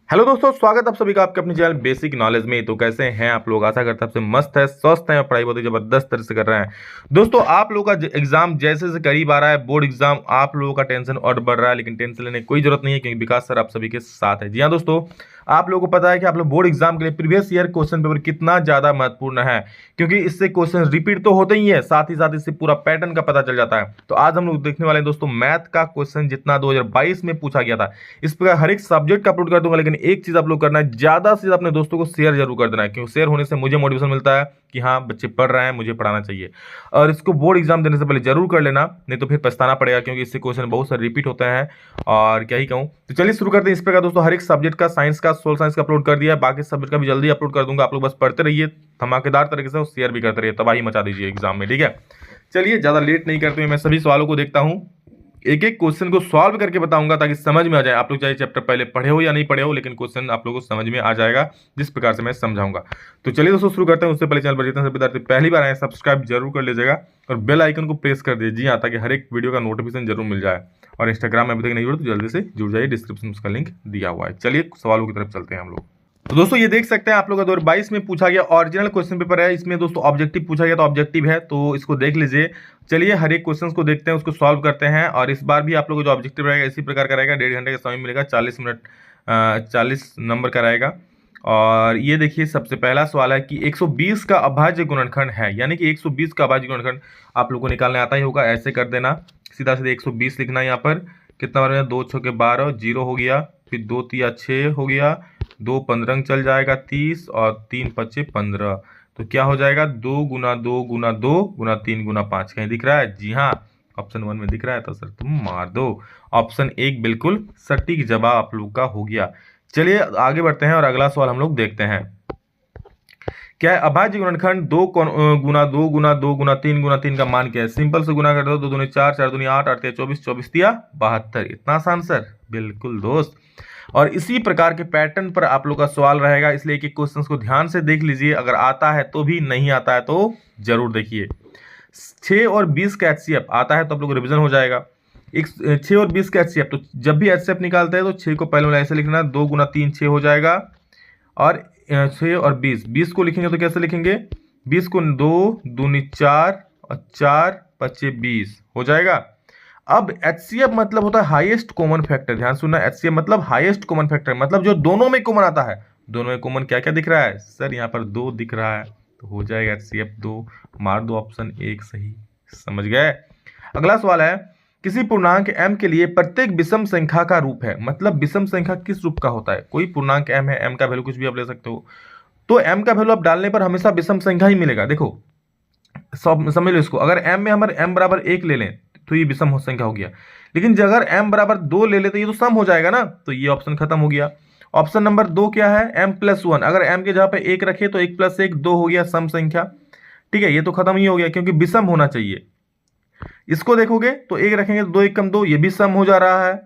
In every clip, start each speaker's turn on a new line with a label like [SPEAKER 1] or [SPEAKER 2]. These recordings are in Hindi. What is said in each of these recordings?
[SPEAKER 1] हेलो दोस्तों, स्वागत आप सभी का आपके अपने चैनल बेसिक नॉलेज में। तो कैसे हैं आप लोग? आशा करता हूं सबसे मस्त है, स्वस्थ हैं और पढ़ाई बहुत ही जबरदस्त तरह से कर रहे हैं। दोस्तों, आप लोगों का एग्जाम जैसे से करीब आ रहा है, बोर्ड एग्जाम, आप लोगों का टेंशन और बढ़ रहा है, लेकिन टेंशन लेने की कोई जरूरत नहीं है क्योंकि विकास सर आप सभी के साथ है। जी हाँ दोस्तों, आप लोगों को पता है कि आप लोग बोर्ड एग्जाम के लिए प्रीवियस ईयर क्वेश्चन पेपर कितना ज्यादा महत्वपूर्ण है, क्योंकि इससे क्वेश्चन रिपीट तो होते ही है, साथ ही साथ इससे पूरा पैटर्न का पता चल जाता है। तो आज हम लोग देखने वाले हैं दोस्तों मैथ का क्वेश्चन जितना 2022 में पूछा गया था। इस प्रकार हर एक सब्जेक्ट का अपलोड कर दूंगा, लेकिन एक चीज आप लोग करना है, ज्यादा से ज्यादा अपने दोस्तों को शेयर जरूर कर देना है, क्योंकि शेयर होने से मुझे मोटिवेशन मिलता है कि हाँ बच्चे पढ़ रहे हैं, मुझे पढ़ाना चाहिए। और इसको बोर्ड एग्जाम देने से पहले जरूर कर लेना, नहीं तो फिर पछताना पड़ेगा, क्योंकि इससे क्वेश्चन बहुत सारे रिपीट होते हैं और क्या ही कहूँ। तो चलिए शुरू करते हैं। इस प्रकार दोस्तों हर एक सब्जेक्ट का, साइंस का, सोशल साइंस का अपलोड कर दिया है, बाकी सब्जेक्ट का भी जल्दी अपलोड कर दूंगा। आप लोग बस पढ़ते रहिए धमाकेदार तरीके से और शेयर भी करते रहिए, तबाही मचा दीजिए एग्जाम में, ठीक है। चलिए ज्यादा लेट नहीं करते हुए मैं सभी सवालों को देखता हूँ, एक एक क्वेश्चन को सॉल्व करके बताऊंगा ताकि समझ में आ जाए। आप लोग चाहे चैप्टर पहले पढ़े हो या नहीं पढ़े हो, लेकिन क्वेश्चन आप लोगों को समझ में आ जाएगा जिस प्रकार से मैं समझाऊंगा। तो चलिए दोस्तों शुरू करते हैं। उससे पहले चैनल पर जितने सभी विद्यार्थी पहली बार आए सब्सक्राइब जरूर कर लीजिएगा और बेल आइकन को प्रेस कर दीजिए ताकि हर एक वीडियो का नोटिफिकेशन जरूर मिल जाए। और इंस्टाग्राम में अभी तक नहीं जुड़े तो जल्दी से जुड़ जाइए, डिस्क्रिप्शन में उसका लिंक दिया हुआ है। चलिए सवालों की तरफ चलते हैं हम लोग। तो दोस्तों ये देख सकते हैं आप लोग का 2022 में पूछा गया ओरिजिनल क्वेश्चन पेपर है। इसमें दोस्तों ऑब्जेक्टिव पूछा गया, तो ऑब्जेक्टिव है तो इसको देख लीजिए। चलिए हर एक क्वेश्चन को देखते हैं, उसको सॉल्व करते हैं। और इस बार भी आप लोग को जो ऑब्जेक्टिव रहेगा इसी प्रकार का रहेगा, 1.5 घंटे का समय मिलेगा, 40 मिनट 40 नंबर का रहेगा। और ये देखिए सबसे पहला सवाल है कि 120 का अभाज्य गुणनखंड है, यानी कि 120 का अभाज्य गुणनखंड आप लोग को निकालने आता ही होगा। ऐसे कर देना, सीधा सीधा 120 लिखना। यहाँ पर कितना बार 2 छके 12, 0 हो गया, फिर 2 तिया 6 हो गया, 2 15 चल जाएगा 30 और 3 पच्चे 15। तो क्या हो जाएगा 2 गुना 2 गुना 2 गुना 3 गुना 5। कहीं दिख रहा है? जी हाँ, ऑप्शन 1 में दिख रहा है, तो सर तुम मार दो। ऑप्शन 1 बिल्कुल सटीक जवाब आप लोग का हो गया। चलिए आगे बढ़ते हैं और अगला सवाल हम लोग देखते हैं। क्या है अभाज्य गुणनखंड 2 गुना 2 गुना 2 गुना 3 गुना 3 का मान क्या है? सिंपल से गुना कर दो, 2 दूनी 4, 4 दूनी 8, 8 तिया 24, 24 तिया 72। इतना आसान सर? बिल्कुल दोस्त। और इसी प्रकार के पैटर्न पर आप लोग का सवाल रहेगा, इसलिए एक एक क्वेश्चन को ध्यान से देख लीजिए। अगर आता है तो भी, नहीं आता है तो जरूर देखिए। 6 और 20 का एचसीएफ आता है तो आप लोग रिविजन हो जाएगा। 6 और 20 का एचसीएफ, तो जब भी एचसीएफ निकालते हैं तो 6 को पहले वाला ऐसे लिखना, 2 गुना 3 6 हो जाएगा। और 6 और 20 को लिखेंगे तो कैसे लिखेंगे? 20 को 2 दूनी 4 और 4 पच्चे 20 हो जाएगा। अब एचसीएफ मतलब होता है हाईएस्ट कॉमन फैक्टर। ध्यान सुनना, एचसीएफ मतलब हाईएस्ट कॉमन फैक्टर, मतलब जो दोनों में कॉमन आता है। दोनों में कॉमन क्या क्या दिख रहा है सर? यहाँ पर 2 दिख रहा है, तो हो जाएगा एचसीएफ 2। मार दो ऑप्शन 1 सही। समझ गए? अगला सवाल है, किसी पूर्णांक m के लिए प्रत्येक विषम संख्या का रूप है। मतलब विषम संख्या किस रूप का होता है? कोई पूर्णांक m है, m का वैल्यू कुछ भी आप ले सकते हो, तो m का वैल्यू आप डालने पर हमेशा विषम संख्या ही मिलेगा। देखो सब समझ लो इसको, अगर m में हमारे m बराबर 1 ले लें तो ये विषम संख्या हो गया, लेकिन अगर m बराबर 2 ले लेते तो ये तो सम हो जाएगा ना, तो ये ऑप्शन खत्म हो गया। ऑप्शन नंबर 2 क्या है? m+1। अगर m के जगह पे 1 रखे तो 1 + 1 2 हो गया, सम संख्या। ठीक है, ये तो खत्म ही हो गया क्योंकि विषम होना चाहिए। इसको देखोगे तो 1 रखेंगे तो 2 1 कम 2, ये भी सम हो जा रहा है।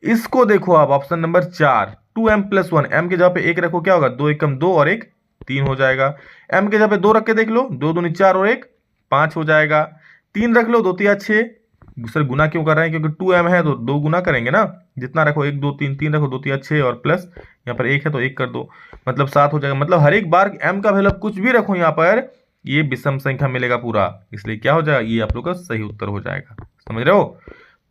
[SPEAKER 1] इसको देखो आप, ऑप्शन नंबर 4 2m+1, m के जगह पे 1 रखो, क्या होगा? 2 1 कम 2 और 1 3 हो जाएगा। m के जगह पे 2 रख के देख लो, 2 दूनी 4 और 1 5 हो जाएगा। 3 रख लो, 2 तिया 6। सर गुना क्यों कर रहे हैं? क्योंकि 2m है तो 2 गुना करेंगे ना, जितना रखो 1 2 3 3 रखो, 2 तिया 6 और प्लस यहाँ पर 1 है तो 1 कर दो, मतलब 7 हो जाएगा। मतलब हर एक बार m का वैल्यू कुछ भी रखो यहाँ पर, ये विषम संख्या मिलेगा पूरा, इसलिए क्या हो जाएगा? ये आप लोग का सही उत्तर हो जाएगा। समझ रहे हो?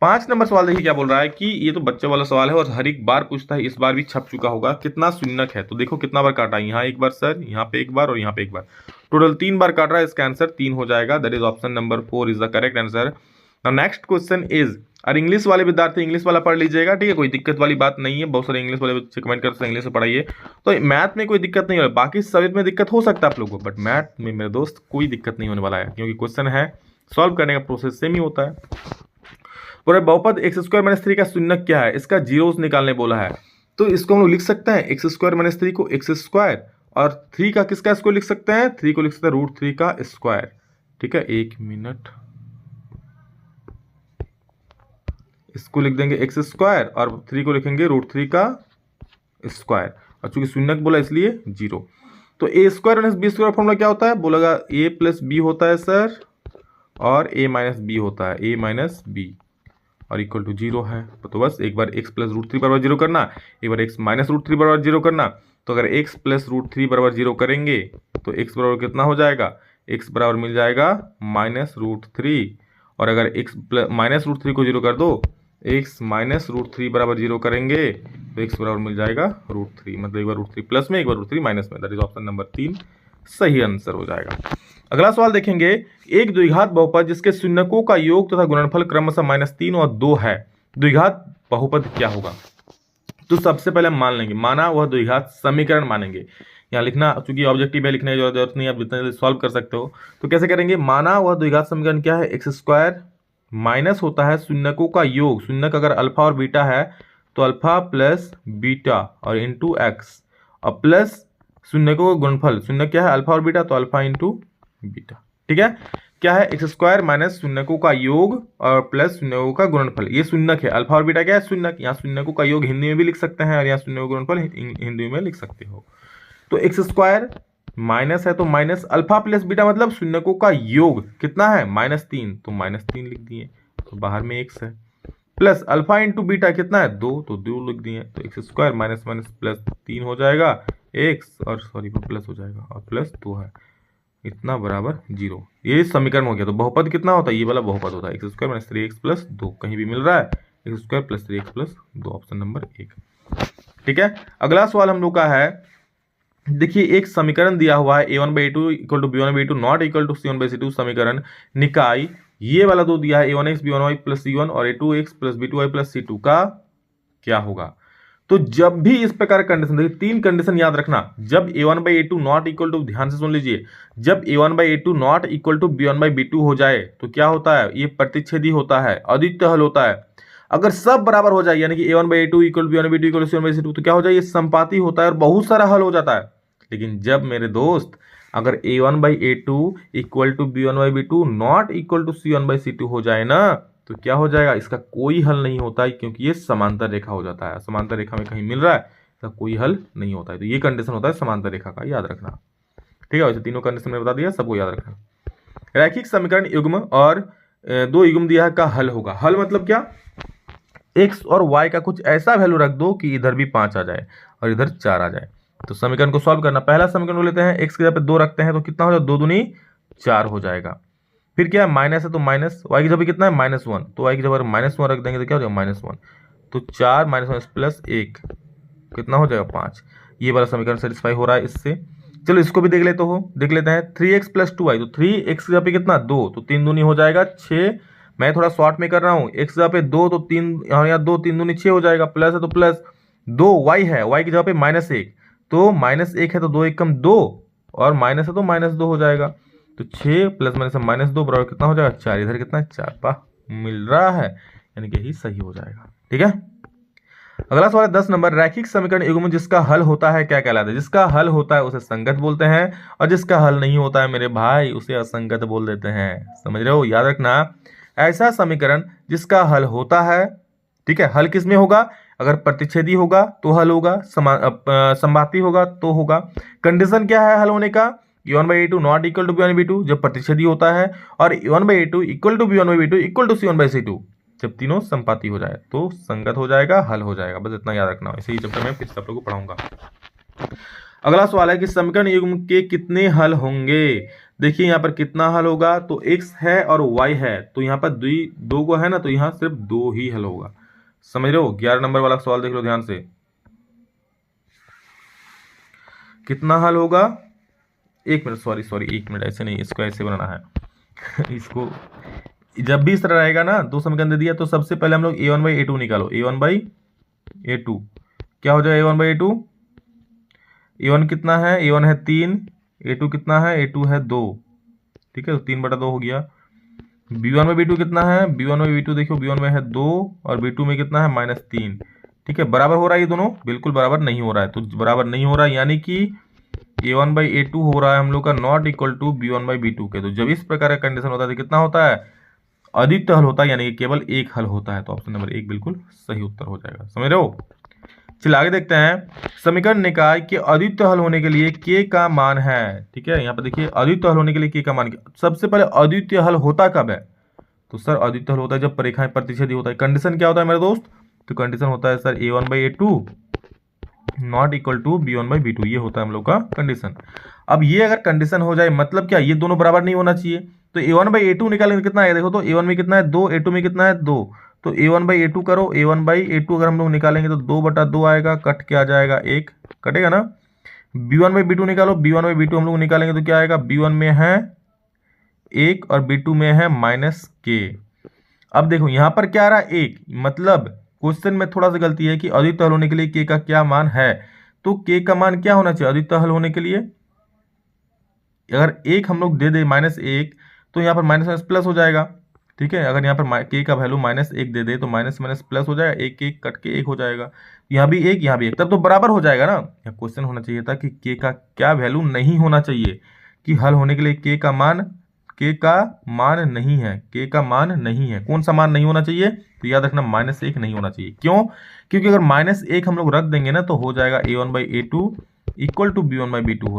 [SPEAKER 1] 5 नंबर सवाल देखिए क्या बोल रहा है कि ये तो बच्चे वाला सवाल है और हर एक बार पूछता है, इस बार भी छप चुका होगा। कितना शून्यक है? तो देखो कितना बार काटा, यहाँ एक बार सर, यहाँ पे एक बार और यहाँ पे एक बार, टोटल 3 बार काट रहा है। इसका आंसर 3 हो जाएगा। That is option number 4 is the correct answer. Now next question is, और इंग्लिश वाले विद्यार्थी इंग्लिश वाला पढ़ लीजिएगा, ठीक है, कोई दिक्कत वाली बात नहीं है। बहुत सारे इंग्लिश वाले बच्चे कमेंट करते हैं इंग्लिश से पढ़ाइए, तो मैथ में कोई दिक्कत नहीं है। बाकी सब्जेक्ट में दिक्कत हो सकता है आप लोगों को, बट मैथ में मेरे दोस्त कोई दिक्कत नहीं होने वाला है, क्योंकि क्वेश्चन है, सॉल्व करने का प्रोसेस सेम ही होता है। पूरे बहुपद x² - 3 का शून्यक क्या है? इसका जीरोस निकालने बोला है, तो इसको हम लोग लिख सकते हैं x² - 3 को x², और 3 का किसका स्क्वायर लिख सकते हैं? 3 को लिख सकते हैं √3 का स्क्वायर। ठीक है, 1 मिनट, इसको लिख देंगे x² और 3 को लिखेंगे √3 का स्क्वायर, और चूंकि शून्यक बोला इसलिए 0। तो a² - b² फॉर्मूला क्या होता है? बोलेगा a + b होता है सर, और a - b होता है, a - b। और इक्वल टू 0 है। तो बस एक बार x प्लस रूट थ्री बराबर 0 करना, एक बार x माइनस रूट थ्री बराबर 0 करना। तो अगर x प्लस रूट थ्री बराबर 0 करेंगे तो x बराबर कितना हो जाएगा, x बराबर मिल जाएगा माइनस रूट थ्री। और अगर x माइनस रूट थ्री को 0 कर दो, x माइनस रूट थ्री बराबर 0 करेंगे तो x बराबर मिल जाएगा रूट थ्री। मतलब एक बार रूट थ्री प्लस में, एक बार रूट थ्री माइनस में। दैट इज ऑप्शन नंबर 3 सही आंसर हो जाएगा। अगला सवाल देखेंगे, एक द्विघात बहुपद जिसके शून्यकों का योग तथा गुणनफल क्रमशः -3 और 2 है, द्विघात बहुपद क्या होगा। तो सबसे पहले हम मान लेंगे, माना वह द्विघात समीकरण मानेंगे। यहाँ लिखना चूंकि ऑब्जेक्टिव है, लिखने की जरूरत नहीं, आप जितना जल्दी सॉल्व कर सकते हो। तो कैसे करेंगे, माना वह द्विघात समीकरण क्या है, एक्स स्क्वायर माइनस होता है शून्यकों का योग, शून्यक अगर अल्फा और बीटा है तो अल्फा प्लस बीटा और इंटू एक्स, और प्लस शून्यकों का गुणनफल, शून्य क्या है अल्फा और बीटा, तो अल्फा इंटू बीटा। ठीक है, क्या है एक्स स्क्वायर माइनस शून्यकों का योग और प्लस शून्यकों का गुणनफल। ये शून्यक है, अल्फा और बीटा क्या है शून्यक। यहाँ शून्यकों का योग हिंदी में भी लिख सकते हैं और यहाँ शून्यकों का गुणनफल हिंदी में लिख सकते हो। तो एक्स स्क्वायर माइनस है तो माइनस अल्फा प्लस बीटा मतलब शून्यकों का योग कितना है -3, तो -3 लिख दिए, तो बाहर में x है, प्लस अल्फा इंटू बीटा कितना है 2, तो 2 लिख दिए। तो x square minus minus plus 3 हो जाएगा x, और सॉरी प्लस हो जाएगा और प्लस 2 है, इतना बराबर 0। ये समीकरण हो गया। तो बहुपद कितना होता है, ये वाला बहुपद होता है x square minus 3x plus 2, कहीं भी मिल रहा है x square plus 3x plus 2, option number 1। ठीक है, अगला सवाल हम लोग का है, देखिए एक समीकरण दिया हुआ है a1/a2 equal to b1/b2 not equal to c1/c2 समीकरण निकाय, ये वाला दो दिया है a1x b1y प्लस c1 और a2x plus b2y plus c2 का क्या होगा। तो जब भी इस प्रकार कंडीशन, देखिए 3 कंडीशन याद रखना, जब a1/a2 नॉट इक्वल टू, ध्यान से सुन लीजिए, जब a1/a2 not equal to b1/b2 हो जाए तो क्या होता है, ये प्रतिच्छेदी होता है, अद्वितीय हल होता है। अगर सब बराबर हो जाए यानी कि a1/a2 equal to b1/b2 equal to c1/c2 तो क्या हो जाए, ये संपाती होता है और बहुत सारा हल हो जाता है। लेकिन जब मेरे दोस्त अगर a1/a2 equal to b1/b2 not equal to c1/c2 हो जाए ना, तो क्या हो जाएगा, इसका कोई हल नहीं होता है, क्योंकि ये समांतर रेखा हो जाता है। समांतर रेखा में कहीं मिल रहा है, इसका कोई हल नहीं होता है। तो ये कंडीशन होता है समांतर रेखा का, याद रखना। ठीक है, वैसे तीनों कंडीशन में बता दिया, सबको याद रखना। रैखिक समीकरण युग्म और 2 युग्म दिया है का हल होगा। हल मतलब क्या, x और y का कुछ ऐसा वैल्यू रख दो कि इधर भी 5 आ जाए और इधर 4 आ जाए। तो समीकरण को सॉल्व करना, पहला समीकरण को लेते हैं, x की जगह पे 2 रखते हैं तो कितना हो जाएगा, 2 दूनी 4 हो जाएगा। फिर क्या है, माइनस है तो माइनस, y की जगह पे कितना है -1, तो y की जगह -1 रख देंगे तो क्या हो जाएगा -1, तो 4 -1 प्लस 1 कितना हो जाएगा 5। ये वाला समीकरण सेटिस्फाई हो रहा है इससे। चलो इसको भी देख लेते हैं 3x प्लस 2y, तो 3x की जगह पे कितना 2, तो 3 दूनी हो जाएगा 6। मैं थोड़ा शॉर्ट में कर रहा हूँ, x जगह पे 2 तो 3, यहाँ 2 3 दूनी 6 हो जाएगा, प्लस है तो प्लस 2, y है, y की जगह पे -1, तो -1 है तो 2 एकम 2, और माइनस है तो -2 हो जाएगा। तो 6 प्लस -2 बराबर कितना हो जाएगा 4, इधर कितना है 4, पा मिल रहा है, यानी कि यही सही हो जाएगा। ठीक है, अगला सवाल है 10 नंबर, रैखिक समीकरण युग्म जिसका हल होता है क्या कहलाता है। जिसका हल होता है उसे संगत बोलते हैं, और जिसका हल नहीं होता है मेरे भाई उसे असंगत बोल देते हैं। समझ रहे हो, याद रखना, ऐसा समीकरण जिसका हल होता है, ठीक है, हल किस में होगा, अगर प्रतिच्छेदी होगा तो हल होगा, संभाती होगा तो होगा। कंडीशन क्या है हल होने का, a1/a2 not equal to b1/b2 जब प्रतिच्छेदी होता है, और a1/a2 equal to b1/b2 equal to c1/c2 जब तीनों संपाती हो जाए तो संगत हो जाएगा, हल हो जाएगा। बस इतना याद रखना, इसे ही चैप्टर में फिर सब लोगों को पढ़ाऊंगा। अगला सवाल है कि समीकरण युग्म के कितने हल होंगे। देखिए यहाँ पर कितना हल होगा, तो x है और y है, तो यहाँ पर 2 को है ना, तो यहाँ सिर्फ 2 ही हल होगा। समझ रहे हो, 11 नंबर वाला सवाल देख लो ध्यान से, कितना हल होगा, 1 मिनट, सॉरी 1 मिनट, ऐसे नहीं, इसको ऐसे बनाना है इसको जब भी इस तरह रहेगा ना, 2 समीकरण दे दिया तो सबसे पहले हम लोग a1/a2 निकालो, a1/a2 क्या हो जाएगा, a1/a2, a1 कितना है, a1 है 3, a2 कितना है, a2 है 2, ठीक है, तो 3/2 हो गया। b1/b2 कितना है, b1/b2 देखो, b1 में है 2 और b2 में कितना है -3, ठीक है, बराबर हो रहा है ये दोनों, बिल्कुल बराबर नहीं हो रहा है, तो बराबर नहीं हो रहा है यानी कि a1/a2 हो रहा है हम लोग का नॉट इक्वल टू b1/b2 के। तो जब इस प्रकार का कंडीशन होता है तो कितना होता है, अद्वितीय हल होता है, यानी कि केवल एक हल होता है। तो ऑप्शन नंबर 1 बिल्कुल सही उत्तर हो जाएगा। समझ रहे हो, चलिए आगे देखते हैं, समीकरण निकाय के अद्वितीय हल होने के लिए k का मान है। ठीक है, यहाँ पर देखिए अद्वितीय हल होने के लिए k का मान, सबसे पहले अद्वितीय हल होता कब है, तो सर अद्वितीय हल होता है जब परेखाएं प्रतिच्छेदी होता है। कंडीशन क्या होता है मेरे दोस्त? तो कंडीशन होता है sir a1/a2 not equal to b1/b2, ये होता है हम लोग का कंडीशन। अब ये अगर कंडीशन हो जाए मतलब क्या, ये दोनों बराबर नहीं होना चाहिए। तो a1/a2 निकालेंगे कितना आएगा, देखो तो a1 में कितना है 2, a2 में कितना है 2, तो a1/a2 करो, a1/a2 अगर हम लोग निकालेंगे तो 2/2 आएगा, कट के आ जाएगा 1, कटेगा ना। b1/b2 निकालो, b1/b2 हम लोग निकालेंगे तो क्या आएगा, b1 में है 1 और b2 में है -k। अब देखो यहां पर क्या आ रहा है 1, मतलब क्वेश्चन में थोड़ा सा गलती है कि अद्वितीय हल होने के लिए k का क्या मान है। तो k का मान क्या होना चाहिए अद्वितीय हल होने के लिए, अगर 1 हम लोग दे दे -1 तो यहाँ पर माइनस प्लस हो जाएगा। ठीक है, अगर यहाँ पर k का वैल्यू -1 दे दे तो माइनस प्लस हो जाएगा, 1 कट के 1 हो जाएगा, यहाँ भी 1 यहाँ भी 1, तब तो बराबर हो जाएगा ना। यहाँ क्वेश्चन होना चाहिए था कि k का क्या वैल्यू नहीं होना चाहिए, कि हल होने के लिए k का मान नहीं है, k का मान नहीं है। कौन सा मान नहीं होना चाहिए, तो याद रखना -1 नहीं होना चाहिए। क्यों? क्योंकि अगर -1 हम लोग रख देंगे ना तो हो जाएगा a1/a2 इक्वल टू b1/b2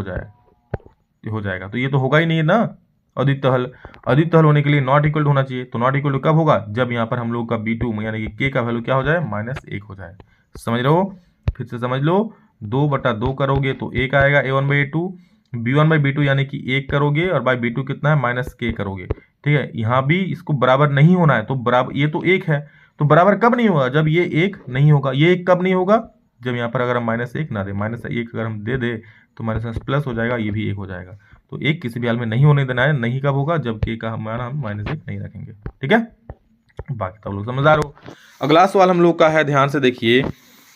[SPEAKER 1] हो जाएगा, तो ये तो होगा ही नहीं ना अद्वितीय हल होने के लिए नॉट इक्वल टू होना चाहिए। तो नॉट इक्वल टू कब होगा, जब यहाँ पर हम लोग का b2 यानी कि k का वैल्यू क्या हो जाए, -1 हो जाए। समझ रहे हो? फिर से समझ लो, 2/2 करोगे तो 1 आएगा a1/a2, b1/b2 यानी कि 1 करोगे और बाई b2 कितना है -k करोगे। ठीक है, यहाँ भी इसको बराबर नहीं होना है, तो बराबर ये तो 1 है, तो बराबर कब नहीं होगा, जब ये 1 नहीं होगा। ये 1 कब नहीं होगा, जब यहाँ पर अगर हम -1 ना दे, -1 अगर हम दे दे तो माइनस प्लस हो जाएगा, ये भी 1 हो जाएगा। तो 1 किसी भी हाल में नहीं होने देना है। नहीं कब होगा, जब k का मान हम -1 नहीं रखेंगे। ठीक है, बाकी तो लोग समझदार हो। अगला सवाल हम लोग का है, ध्यान से देखिए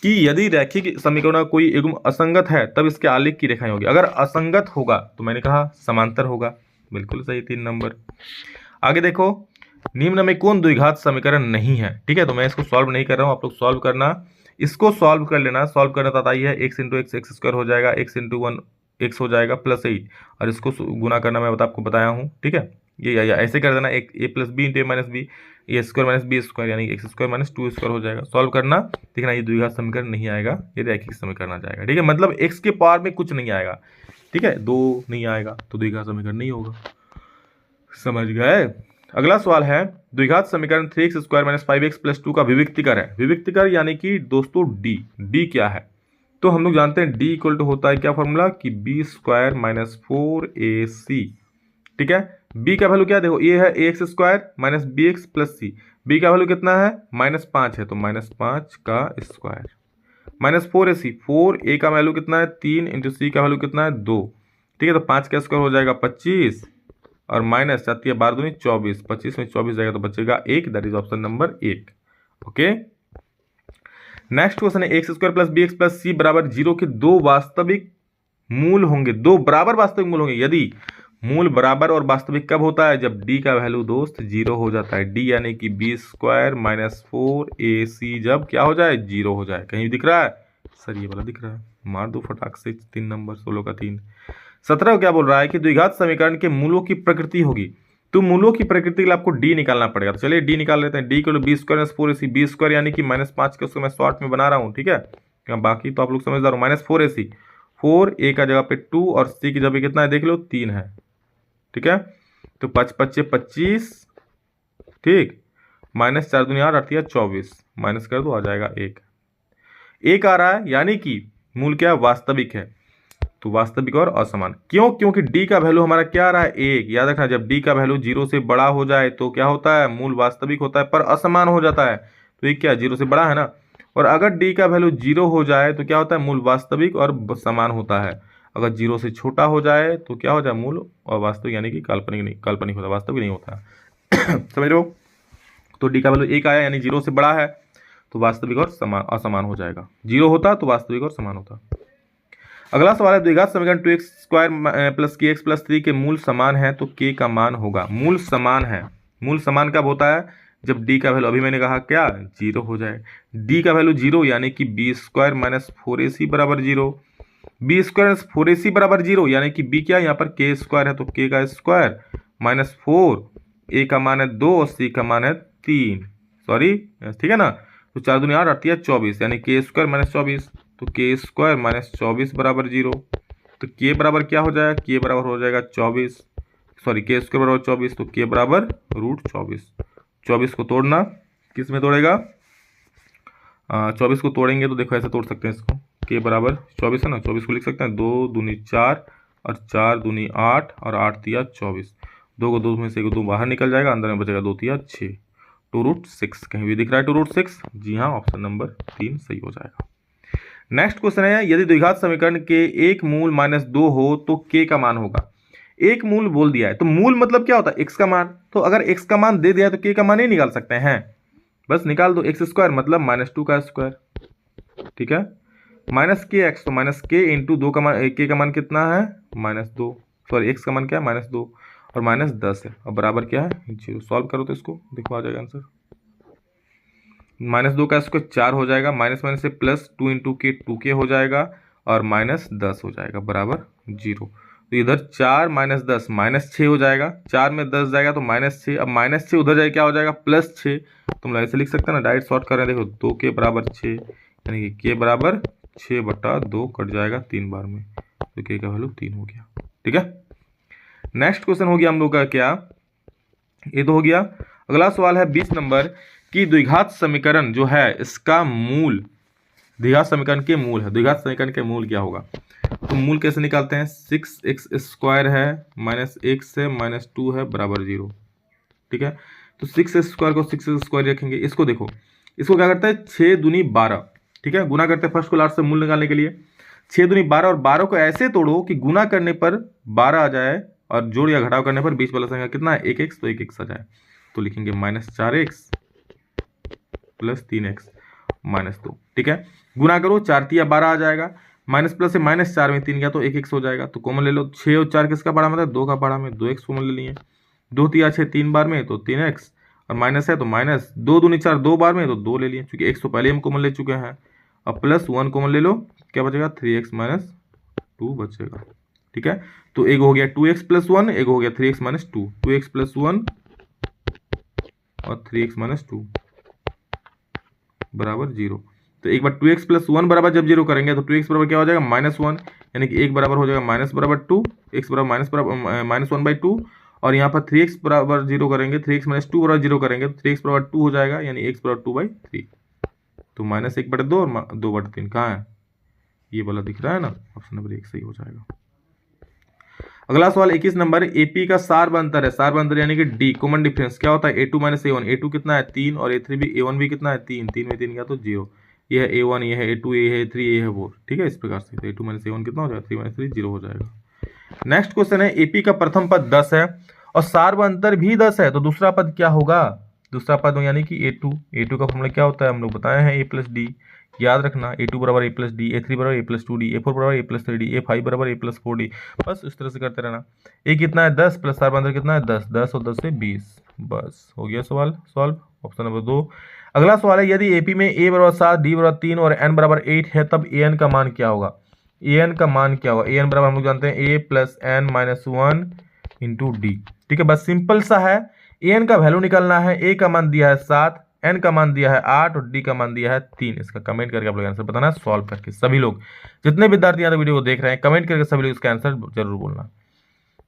[SPEAKER 1] कि यदि रैखिक समीकरण का कोई युग्म असंगत है तब इसके आलेख की रेखाएं होगी। अगर असंगत होगा तो मैंने कहा समांतर होगा, बिल्कुल सही, 3 नंबर। आगे देखो, निम्न में कौन द्विघात समीकरण नहीं है। ठीक है, तो मैं इसको सॉल्व नहीं कर रहा हूँ, आप लोग सॉल्व करना, इसको सॉल्व कर लेना। सॉल्व करना तो आता ही है, x इंटू एक्स स्क्वायर हो जाएगा, x इंटू 1 x हो जाएगा +8, और इसको गुना करना मैं आपको बताया हूँ। ठीक है, ये या ऐसे कर देना, एक a + b into a - b, A square - b square यानी x स्क्वायर -2 स्क्वायर हो जाएगा। सॉल्व करना, देखना ये द्विघात समीकरण नहीं आएगा, ये रैखिक समीकरण आ जाएगा। ठीक है, मतलब x के पावर में कुछ नहीं आएगा। ठीक है, 2 नहीं आएगा तो द्विघात समीकरण नहीं होगा। समझ गए? अगला सवाल है, द्विघात समीकरण 3x² - 5x + 2 का विविक्तिकर है। विविक्तिकर यानी कि दोस्तों d क्या है, तो हम लोग जानते हैं d इक्वल टू होता है क्या फॉर्मूला, कि b² - 4ac। ठीक है, b का वैल्यू क्या, देखो ये है ax² - bx + c, b का वैल्यू कितना है -5 है, तो -5 का स्क्वायर, -4ac, 4a का वैल्यू कितना है 3 इंटू c का वैल्यू कितना है 2। ठीक है, तो 5 का स्क्वायर हो जाएगा 25 और माइनस जाती है 12 दूनी 24, 25 में 24 जाएगा तो बचेगा 1, that is option number 1। Okay, next question है, x² + bx + c बराबर 0 के 2 वास्तविक मूल होंगे, 2 बराबर वास्तविक मूल होंगे। यदि मूल बराबर और वास्तविक कब होता है, जब d का वैल्यू दोस्त 0 हो जाता है। d यानी कि b² - 4ac जब क्या हो जाए, 0 हो जाए। कहीं दिख रहा है सर, ये वाला दिख रहा है, मार दो फटाक से, 3 नंबर, 16 का 3। 17 क्या बोल रहा है कि द्विघात समीकरण के मूलों की प्रकृति होगी, तो मूलों की प्रकृति के लिए आपको d निकालना पड़ेगा। तो चलिए d निकाल लेते हैं। d को b² - 4ac, b² यानी कि -5 के, उसको मैं शॉर्ट में बना रहा हूँ। ठीक है, बाकी तो आप लोग समझदार हो। -4ac, 4a का जगह पे 2 और c की जगह पे कितना है देख लो, 3 है। ठीक है, तो 5 × 5 = 25, ठीक, -4 दूनी 8 आती है 24, माइनस कर दो आ जाएगा 1 आ रहा है, यानी कि मूल क्या वास्तविक है। तो वास्तविक और असमान, क्यों, क्योंकि d का वैल्यू हमारा क्या आ रहा है 1। याद रखना, जब d का वैल्यू 0 से बड़ा हो जाए तो क्या होता है, मूल वास्तविक होता है पर असमान हो जाता है। तो ये क्या 0 से बड़ा है ना, और अगर d का वैल्यू 0 हो जाए तो क्या होता है, मूल वास्तविक और समान होता है। अगर 0 से छोटा हो जाए तो क्या हो जाए, मूल और वास्तविक यानी कि काल्पनिक होता है, वास्तविक नहीं होता। समझ रहे हो? तो d का वैल्यू 1 आया यानी 0 से बड़ा है, तो वास्तविक और असमान हो जाएगा। 0 होता तो वास्तविक और समान होता। अगला सवाल है, द्विघात समीकरण 2x² + kx + 3 के मूल समान है तो k का मान होगा। मूल समान है, मूल समान कब होता है, जब d का वैल्यू, अभी मैंने कहा क्या 0 हो जाए। d का वैल्यू 0 यानी कि b² - 4ac बराबर 0, b² - 4ac बराबर 0 यानी कि b क्या, यहाँ पर k² है तो k का स्क्वायर -4, a का मान है 2 और c का मान है 3, सॉरी, ठीक है ना। तो 4 दूनी 8 आती है 24 यानी k² - 24, तो k² - 24 बराबर 0। तो k बराबर क्या हो जाएगा, k बराबर हो जाएगा 24, सॉरी k² बराबर 24, तो k बराबर √24। 24 को तोड़ना, किस में तोड़ेगा, 24 को तोड़ेंगे तो देखो ऐसे तोड़ सकते हैं इसको, के बराबर 24 है ना, 24 को लिख सकते हैं 2 दूनी 4 और 4 दूनी 8 और 8 तिया 24, 2 को 2 में से 2 बाहर निकल जाएगा, अंदर में बचेगा 2 तिया 6, 2√6 कहीं भी दिख रहा है 2√6, जी हाँ ऑप्शन नंबर 3 सही हो जाएगा। नेक्स्ट क्वेश्चन है, यदि द्विघात समीकरण के एक मूल -2 हो तो के का मान होगा। एक मूल बोल दिया है तो मूल मतलब क्या होता है, एक्स का मान, तो अगर एक्स का मान दे दिया तो के का मान ही निकाल सकते हैं, बस निकाल दो, एक्स स्क्वायर मतलब -2 का स्क्वायर, ठीक है, माइनस के एक्स, तो माइनस के इंटू 2 का मान, के का मान कितना है -2, सॉरी एक्स का मान क्या है -2 और -10 है, और बराबर क्या है 0। सॉल्व करो तो इसको देखो आ जाएगा आंसर, -2 का स्क्वायर 4 हो जाएगा, माइनस माइनस से प्लस 2 इंटू के 2k हो जाएगा और -10 हो जाएगा बराबर 0। तो इधर 4 -10 -6 हो जाएगा, 4 में 10 जाएगा तो -6, अब -6 उधर जाए क्या हो जाएगा +6, तुम लोग ऐसे लिख सकते हैं ना, डायरेक्ट शॉर्ट कर रहे हैं, देखो 2 के बराबर 6 यानी कि के बराबर 6/2 कट जाएगा 3 बार में, तो के का वैल्यू 3 हो गया, ठीक है। नेक्स्ट क्वेश्चन हो गया हम लोग का क्या, ये तो हो गया। अगला सवाल है 20 नंबर की द्विघात समीकरण जो है इसका मूल, द्विघात समीकरण के मूल है, द्विघात समीकरण के मूल क्या होगा, तो मूल कैसे निकालते हैं, 6x² है -x है -2 है बराबर 0, ठीक है, तो 6x² को 6x² रखेंगे, इसको देखो, इसको क्या करते हैं 6 दूनी 12, ठीक है, गुना करते हैं फर्स्ट को लास्ट से मूल निकालने के लिए, 6 दूनी 12 और 12 को ऐसे तोड़ो कि गुना करने पर 12 आ जाए और जोड़ या घटाव करने पर बीच वाला संख्या कितना है 1x, तो 1x आ जाए, तो लिखेंगे -4x + 3x -2, ठीक है, गुना करो 4 तिया 12 आ जाएगा, माइनस प्लस से -4 में 3 गया तो 1x हो जाएगा, तो कॉमन ले लो, 6 और 4 किसका पड़ा मतलब 2 का पड़ा में, 2x कॉमन ले लिए, 2 तिया 6 3 बार में तो 3x और माइनस है तो माइनस, 2 दूनी 4 2 बार में तो 2 ले लिए, क्योंकि x तो पहले हम कॉमन ले चुके हैं, अब +1 कॉमन ले लो, क्या बचेगा 3x - 2 बचेगा, ठीक है, तो एक हो गया 2x + 1, एक हो गया 3x - 2, 2x + 1 और 3x - 2 बराबर 0, तो एक बार 2x + 1 बराबर जब 0 करेंगे तो 2x बराबर क्या हो जाएगा -1, यानी कि 1 बराबर हो जाएगा माइनस बराबर 2, x बराबर -1/2, और यहाँ पर 3x बराबर 0 करेंगे, 3x - 2 बराबर 0 करेंगे तो 3x बराबर 2 हो जाएगा, यानी x बराबर 2/3, तो -1/2 और 2/3 कहाँ है, ये वाला दिख रहा है ना, ऑप्शन नंबर 1 सही हो जाएगा। अगला सवाल 21 नंबर, एपी का सार अंतर है, सार अंतर यानी कि डी कॉमन डिफरेंस क्या होता है, a2 - a1, a2 कितना है 3 और a3 भी, a1 भी कितना है 3, 3 में 3 गया तो 0, ये है a1, ये है a2, ये है a3, ये है 4, ठीक है, इस प्रकार से तो a2 - a1 कितना हो जाएगा 3 - 3 0 हो जाएगा। नेक्स्ट क्वेश्चन है, एपी का प्रथम पद 10 है और सार अंतर भी 10 है, तो दूसरा पद क्या होगा, दूसरा पद यानी कि a2 का फॉर्मूला क्या होता है हम लोग बताए हैं a + d, याद रखना a2 बराबर a + d, a3 बराबर a + 2d, a4 बराबर a + 3d, a5 बराबर a + 4d, बस इस तरह से करते रहना। a कितना है 10 प्लस सार अंतर कितना है 10, 10 और 10 से 20, बस हो गया सवाल सॉल्व, ऑप्शन नंबर 2। अगला सवाल है, यदि एपी में a बराबर 7, d बराबर 3 और n बराबर 8 है तब an का मान क्या होगा, an का मान क्या होगा, an बराबर हम लोग जानते हैं a + n - 1 × d, ठीक है, बस सिंपल सा है, an का वैल्यू निकालना है, a का मान दिया है 7, n का मान दिया है 8 और d का मान दिया है 3, इसका कमेंट करके आप लोग आंसर बताना, सॉल्व करके सभी लोग जितने विद्यार्थी यहाँ वीडियो को देख रहे हैं कमेंट करके सभी लोग इसका आंसर जरूर बोलना।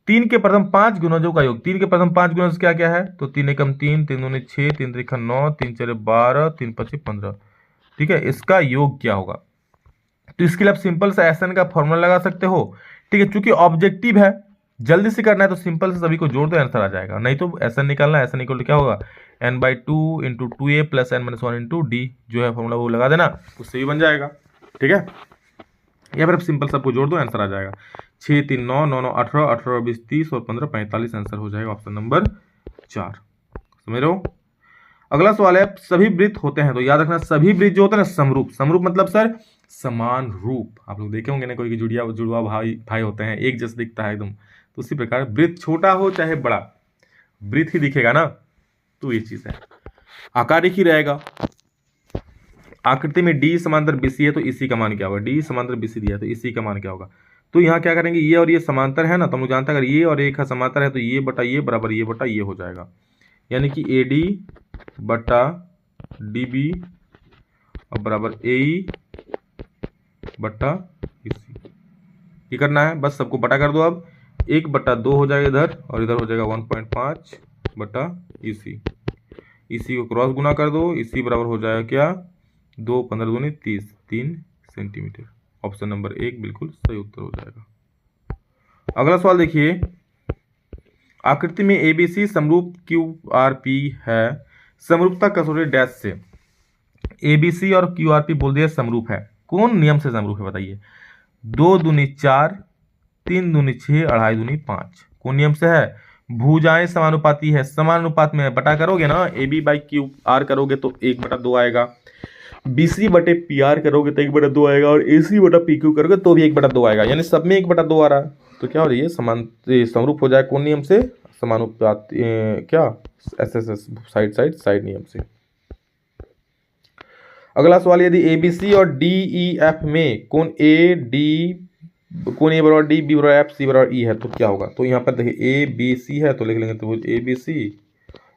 [SPEAKER 1] 3 के प्रथम 5 गुणजों का योग, 3 के प्रथम 5 गुणज क्या क्या है, तो 3 एकम 3, 3 दूनी 6, 3 त्रिका 9, 3 4 12, 3 5 15, ठीक है, इसका योग क्या होगा, तो इसके लिए आप सिंपल सा एसएन का फॉर्मूला लगा सकते हो, ठीक है, चूंकि ऑब्जेक्टिव है जल्दी से करना है तो सिंपल से सभी को जोड़ दो आंसर आ जाएगा, नहीं तो एसएन निकालना है, एसएन इक्वल टू क्या होगा n/2 × 2a + n - 1 × d, जो है फॉर्मूला वो लगा देना, उससे भी बन जाएगा, ठीक है, या फिर सिंपल सबको जोड़ दो आंसर आ जाएगा, 6 3 9 9 9 18 18 20 30 और 15 45 आंसर हो जाएगा ऑप्शन नंबर 4, समझ रहे हो। अगला सवाल है, सभी वृत्त होते हैं, तो याद रखना सभी वृत्त जो होते हैं ना समरूप, समरूप मतलब सर समान रूप, आप लोग देखे होंगे ना कोई जुड़वा भाई होते हैं एक जैसा दिखता है एकदम, तो उसी प्रकार वृत्त छोटा हो चाहे बड़ा वृत्त ही दिखेगा ना, तो ये चीज है, आकार एक ही रहेगा, आकृति में डी समांतर बीसी है तो इसी का मान क्या होगा, डी समांतर बीसी दिया है तो इसी का मान क्या होगा, तो यहाँ क्या करेंगे, ये और ये समांतर है ना, तो हम लोग जानते हैं अगर ये और एक समांतर है तो ये बटा ये बराबर ये बटा ये हो जाएगा, यानी कि AD बटा DB और बराबर AE बटा EC, ये करना है, बस सबको बटा कर दो, अब 1/2 हो जाएगा इधर और इधर हो जाएगा 1.5 बटा EC, इसी को क्रॉस गुना कर दो, इसी बराबर हो जाएगा क्या, 2 15 दूनी 30, 3 सेंटीमीटर। ऑप्शन नंबर 1 बिल्कुल सही उत्तर हो जाएगा। अगला सवाल देखिए, आकृति में एबीसी समरूप क्यूआरपी है, समरूपता कसौटी डैश से। एबीसी और क्यूआरपी बोल दिया समरूप है, कौन नियम से समरूप है बताइए। 2 दूनी 4, 3 दूनी 6, अढ़ाई दूनी 5, कौन नियम से है। भुजाएं समानुपाती है, समानुपात में बटा करोगे ना, A B by Q R करोगे तो 1/2 आएगा, बीसी बटे पी आर करोगे तो 1/2 आएगा, और ए सी बटा पी क्यू करोगे तो भी 1/2 आएगा, यानी सब में 1/2 आ रहा है। तो क्या हो रही है, समरूप हो जाए कौन नियम से, समानुपात क्या, एस साइड साइड साइड नियम से। अगला सवाल, यदि ए बी सी और डी ई एफ में कौन ए बराबर डी, बी बराबर एफ, सी बराबर ई है तो क्या होगा। तो यहाँ पर देखिए ए बी सी है तो लिख लेंगे त्रिभुज ए बी सी,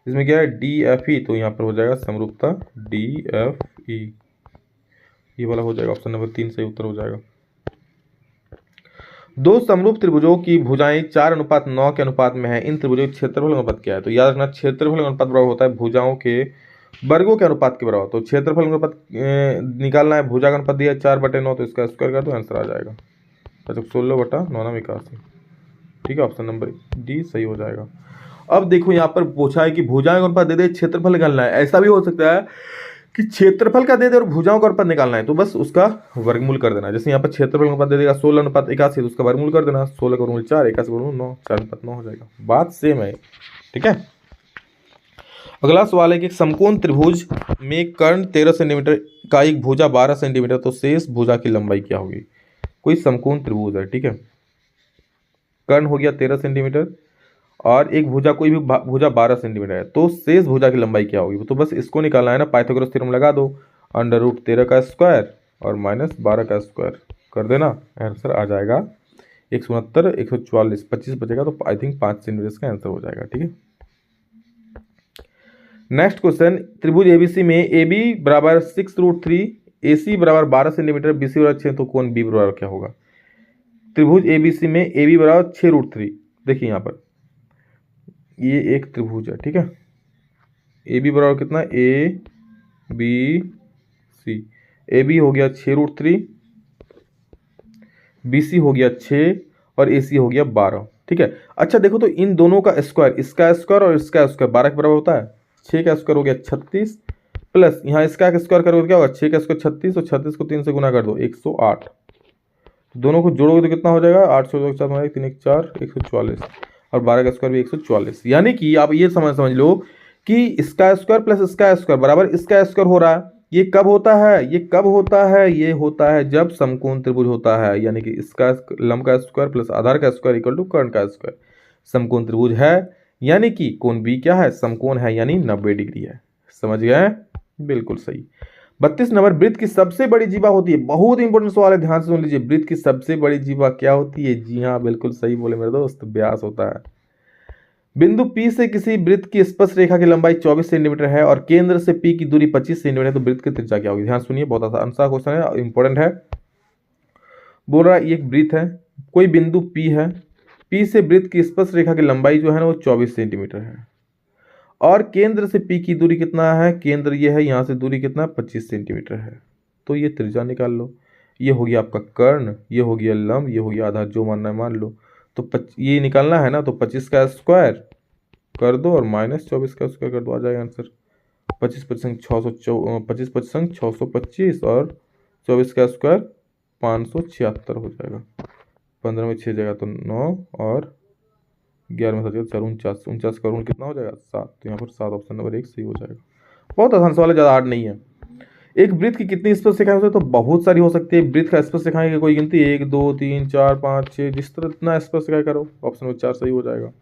[SPEAKER 1] इसमें क्या है डी एफ ई, तो यहाँ पर हो जाएगा समरूपता डी एफ ई, ये वाला हो जाएगा, ऑप्शन नंबर 3 सही उत्तर हो जाएगा। दो समरूप त्रिभुजों की भुजाएं 4:9 के अनुपात में है, इन त्रिभुजों के क्षेत्रफल अनुपात क्या है। तो याद रखना क्षेत्रफल अनुपात बराबर होता है भुजाओं के वर्गों के अनुपात के बराबर। तो क्षेत्रफल अनुपात निकालना है, भुजा का अनुपात दिया 4/9, तो इसका स्क्वायर कर दो, आंसर आ जाएगा 16/9 ठीक है, ऑप्शन नंबर डी सही हो जाएगा। अब देखो यहाँ पर पूछा है कि भुजाओं का अनुपात दे दे, क्षेत्रफल निकालना है। ऐसा भी हो सकता है कि क्षेत्रफल का दे दे और भुजाओं का अनुपात निकालना है, तो बस उसका वर्गमूल कर देना। जैसे यहाँ पर क्षेत्रफल अनुपात दे देगा 16:81, तो उसका वर्गमूल कर देना, 16 का वर्गमूल 4, 81 का वर्गमूल 9, 4:9 हो जाएगा। बात सेम है, ठीक है। अगला सवाल है कि समकोण त्रिभुज में कर्ण 13 सेंटीमीटर का एक भुजा 12 सेंटीमीटर, तो शेष भुजा की लंबाई क्या होगी। कोई समकोण त्रिभुज है, ठीक है, कर्ण हो गया 13 सेंटीमीटर और एक भुजा, कोई भी भुजा 12 सेंटीमीटर है, तो शेष भुजा की लंबाई क्या होगी। तो बस इसको निकालना है ना, पाइथागोरस थ्योरम लगा दो, √13 का स्क्वायर और -12 का स्क्वायर कर देना, आंसर आ जाएगा 169, 144, 25 बचेगा, तो आई थिंक 5 सेंटीमीटर का आंसर हो जाएगा, ठीक है। नेक्स्ट क्वेश्चन, त्रिभुज एबीसी में ए बी बराबर 6√3, ए सी बराबर 12 सेंटीमीटर, बी सी बराबर 6, तो कौन बी बराबर क्या होगा। त्रिभुज एबीसी में ए बी बराबर 6√3, देखिए यहाँ पर ये एक त्रिभुज है, ठीक है, ए बी बराबर कितना, A B C, A B हो गया 6√3, बी सी हो गया 6 और ए सी हो गया 12, ठीक है। अच्छा देखो तो इन दोनों का स्क्वायर, इसका स्क्वायर और इसका स्क्वायर 12 के बराबर होता है, 6 का स्क्वायर हो गया 36, प्लस यहाँ इसका स्क्वायर करोगे क्या होगा, 6 का स्क्वायर 36 और 36 को 3 से गुना कर दो 108, दोनों को जोड़ोगे तो कितना हो जाएगा, 8 3 1 4, 144, और 12 का स्क्वायर भी 144। यानी कि आप ये समझ लो कि इसका स्क्वायर प्लस इसका स्क्वायर बराबर इसका स्क्वायर हो रहा है। ये कब होता है, ये कब होता है, ये होता है जब समकोण त्रिभुज होता है, यानी कि इसका लंब का स्क्वायर प्लस आधार का स्क्वायर इक्वल टू कर्ण का स्क्वायर। समकोण त्रिभुज है यानी कि कोण बी क्या है, समकोण है यानी 90 डिग्री है। समझ गए, बिल्कुल सही। 32 नंबर, वृत्त की सबसे बड़ी जीवा होती है, बहुत इंपॉर्टेंट सवाल है, ध्यान से सुन लीजिए। वृत्त की सबसे बड़ी जीवा क्या होती है, जी हाँ बिल्कुल सही बोले मेरे दोस्त, व्यास होता है। बिंदु P से किसी वृत्त की स्पर्श रेखा की लंबाई 24 सेंटीमीटर है और केंद्र से P की दूरी 25 सेंटीमीटर है, तो वृत्त की त्रिज्या क्या होगी। ध्यान सुनिए, बहुत आसान सा क्वेश्चन है, इंपॉर्टेंट है। बोल रहा है ये एक वृत्त है, कोई बिंदु P है, P से वृत्त की स्पर्श रेखा की लंबाई जो है ना वो 24 सेंटीमीटर है और केंद्र से P की दूरी कितना है, केंद्र ये है, यहाँ से दूरी कितना 25 सेंटीमीटर है, तो ये त्रिज्या निकाल लो। ये हो गया आपका कर्ण, ये हो गया लंब, ये हो गया आधार, जो मानना है मान लो। तो ये निकालना है ना, तो 25 का स्क्वायर कर दो और -24 का स्क्वायर कर दो, आ जाएगा आंसर 25 25 625 और 24 का स्क्वायर 576 हो जाएगा। 15 में 6 जाएगा तो 9 और 11 में 7 4 49, 49 का वर्गमूल कितना हो जाएगा 7, तो यहाँ पर 7 ऑप्शन नंबर 1 सही हो जाएगा। बहुत आसान सवाल है, ज़्यादा हार्ड नहीं है। एक वृत्त की कितनी स्पर्श रेखाएं होती है, तो बहुत सारी हो सकती है। वृत्त का स्पर्श रेखाएं की कोई गिनती 1 2 3 4 5 6, जिस तरह इतना स्पर्श रेखाएं करो, ऑप्शन नंबर 4 सही हो जाएगा।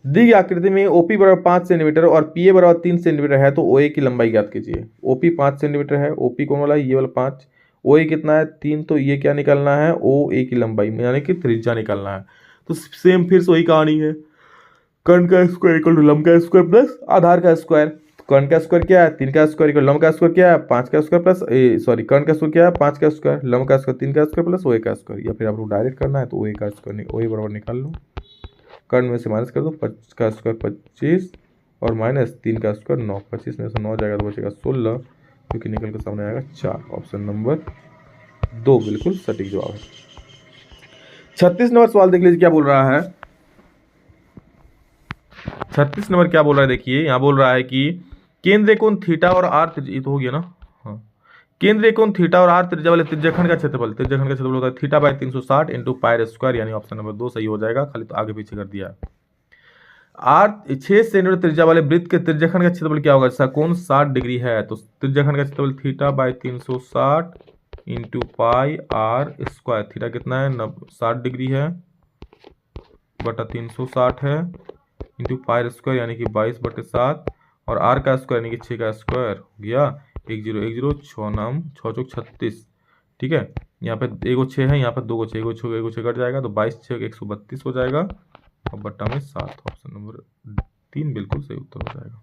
[SPEAKER 1] दी गई आकृति में ओपी बराबर 5 सेंटीमीटर और पीए बराबर 3 सेंटीमीटर है, तो ओए की लंबाई ज्ञात कीजिए। ओपी 5 सेंटीमीटर है, ओपी कौन वाला है, ये वाला 5, ओए कितना है 3, तो ये क्या निकालना है, ओ ए की लंबाई यानी कि त्रिज्या निकालना है। तो सेम फिर से वही कहानी है, कर्ण का स्क्वायर इक्वल टू लंब का स्क्वायर प्लस आधार का स्क्वायर। कर्ण का स्क्वायर क्या है, 3 का स्क्वायर इक्वल लंब का स्क्वायर क्या है 5 का स्क्वायर प्लस कर्ण का स्क्वायर क्या है 5 का स्क्वायर, लंब का स्क्वायर 3 का स्क्वायर प्लस ओए का स्क्वायर, या फिर आपको डायरेक्ट करना है तो ओए बराबर निकाल लो, कर्ण में से माइनस कर दो, 5 का स्क्वायर 25 और माइनस 3 का स्क्वायर 9, 25 में से 9 जाएगा तो बचेगा 16, क्योंकि निकल के सामने आएगा 4। ऑप्शन नंबर 2 बिल्कुल सटीक जवाब है। 36 नंबर सवाल देख लीजिए क्या बोल रहा है। 36 नंबर क्या बोल रहा है, देखिए यहाँ बोल रहा है कि केंद्रीय कोण थीटा और आर, ये तो हो गया ना, हाँ, केंद्रीय कोण थीटा और आर त्रिज्या वाले त्रिज्याखंड का क्षेत्रफल होता है theta by 360 into pi square, यानी ऑप्शन नंबर 2 सही हो जाएगा, खाली तो आगे पीछे कर दिया। आर 6 सेंटीमीटर त्रिज्या वाले वृत्त के त्रिज्याखंड का क्षेत्रफल क्या होगा, जैसा कोण 60 डिग्री है तो त्रिज्याखंड का क्षेत्रफल theta by 360 into pi r square. Theta कितना है, 60 डिग्री है बटा 360 है इंटू पाई स्क्वायर यानी कि 22/7, और आर का स्क्वायर यानी कि 6 का स्क्वायर हो गया 1010 6 नाम 6 चौक 36। ठीक है, यहाँ पे एगो 6 है, यहाँ पे 2 को 6, एगो 6 कट जाएगा तो 22 6 132 हो जाएगा और बट्टा में 7। ऑप्शन नंबर 3 बिल्कुल सही उत्तर हो जाएगा।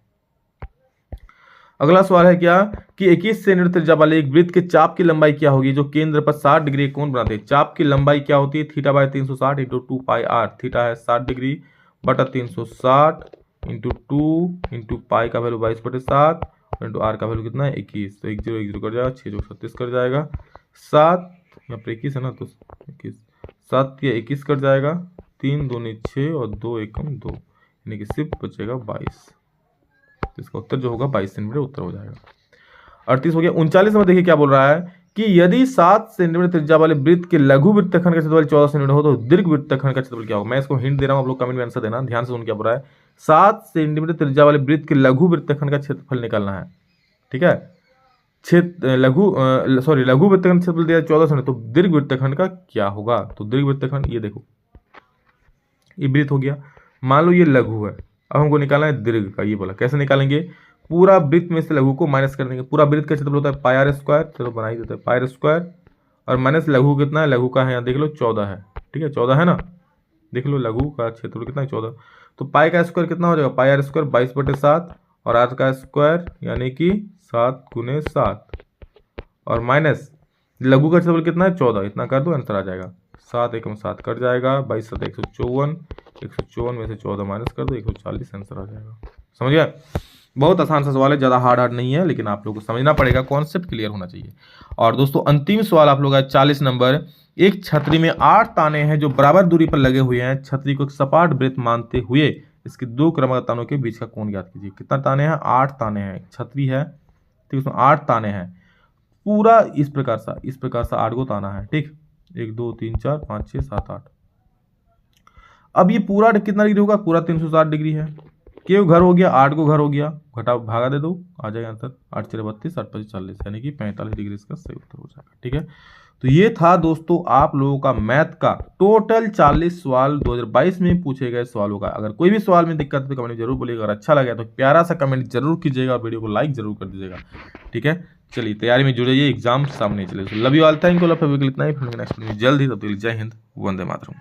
[SPEAKER 1] अगला सवाल है क्या कि 21 सेंटीमीटर त्रिज्या वाले एक वृत्त के चाप की लंबाई क्या होगी जो केंद्र पर 60 डिग्री कोण बनाते हैं। चाप की लंबाई क्या होती है, theta by 360 into 2 pi r. Theta है 60 डिग्री बटा 360 इंटू 2 इंटू पाई का वैल्यू 22/7 इंटू आर का वैल्यू कितना है 21, तो 1010 कर जाएगा, 6 चौक 36 कर जाएगा, 7 यहाँ पर 21 है ना तो 21, 7 या 21 कर जाएगा, 3 दूनी 6 और 2 एकम 2, यानी कि सिर्फ बचेगा 22। तो इसका उत्तर जो होगा 22 सेंटीमीटर उत्तर हो जाएगा। 38 हो गया। 39 नंबर देखिए क्या बोल रहा है कि यदि 7 सेंटीमीटर त्रिज्या वाले वृत्त के लघु वृत्तखंड का क्षेत्रफल 14 सेंटीमीटर हो तो दीर्घ वृत्तखंड का क्षेत्रफल क्या होगा। मैं इसको हिंट दे रहा हूं, आप लोग कमेंट में आंसर देना, ध्यान से सुन क्या बोल रहा है। 7 सेंटीमीटर त्रिज्या वाले वृत्त के लघु वृत्तखंड का क्षेत्रफल निकालना है। ठीक है, लघु वृत्तखंड क्षेत्रफल दिया 14 सेंटीमीटर, तो दीर्घ वृत्तखंड का क्या होगा। तो दीर्घ वृत्तखंड ये देखो, ये वृत्त हो गया, मान लो ये लघु है, अब हमको निकालना है दीर्घ का। ये बोला कैसे निकालेंगे, पूरा वृत्त में से लघु को माइनस कर देंगे। पूरा वृत्त का क्षेत्रफल होता है पाई आर स्क्वायर, चलो बना ही देते हैं पाई आर स्क्वायर, और माइनस लघु कितना है, लघु का है यहाँ देख लो 14 है। ठीक है, 14 है ना, देख लो लघु का क्षेत्रफल कितना है 14, तो पाई का स्क्वायर कितना हो जाएगा, पाई आर स्क्वायर 22/7 और आर का स्क्वायर यानी कि 7 × 7 और माइनस लघु का क्षेत्रफल कितना है 14, इतना कर दो आंसर आ जाएगा। 7 एकम 7 कट जाएगा, 22 7 154, 154 में से 14 माइनस कर दो 140 आंसर आ जाएगा। समझ गया, बहुत आसान सा सवाल है, ज़्यादा हार्ड नहीं है, लेकिन आप लोगों को समझना पड़ेगा, कॉन्सेप्ट क्लियर होना चाहिए। और दोस्तों अंतिम सवाल आप लोग है 40 नंबर। एक छतरी में 8 ताने हैं जो बराबर दूरी पर लगे हुए हैं। छतरी को एक सपाट वृत्त मानते हुए इसके 2 क्रमागत तानों के बीच का कोण ज्ञात कीजिए। कितना ताने हैं, 8 ताने हैं। छतरी है, ठीक, उसमें 8 ताने हैं, पूरा इस प्रकार सा 8 को ताना है। ठीक, 1 2 3 4 5 6 7 8। अब ये पूरा कितना डिग्री होगा, पूरा 360 डिग्री है। क्यों घर हो गया, 8 को घर हो गया, घटा भागा दे दो, आ जाएगा आंसर 8 4 32 8 5 40, यानी कि 45 डिग्री इसका सही उत्तर हो जाएगा। ठीक है, तो ये था दोस्तों आप लोगों का मैथ का टोटल 40 सवाल 2022 में पूछे गए सवालों का। अगर कोई भी सवाल में दिक्कत है तो कमेंट जरूर बोलिएगा, अगर अच्छा लगा तो प्यारा सा कमेंट जरूर कीजिएगा, वीडियो को लाइक जरूर कर दीजिएगा। ठीक है, चलिए तैयारी में जुड़े, एग्जाम सामने चले। Love you all, thank you, इतना ही, फिर नेक्स्ट वीडियो में जल्द ही, तब तक जय हिंद, वंदे मातरम।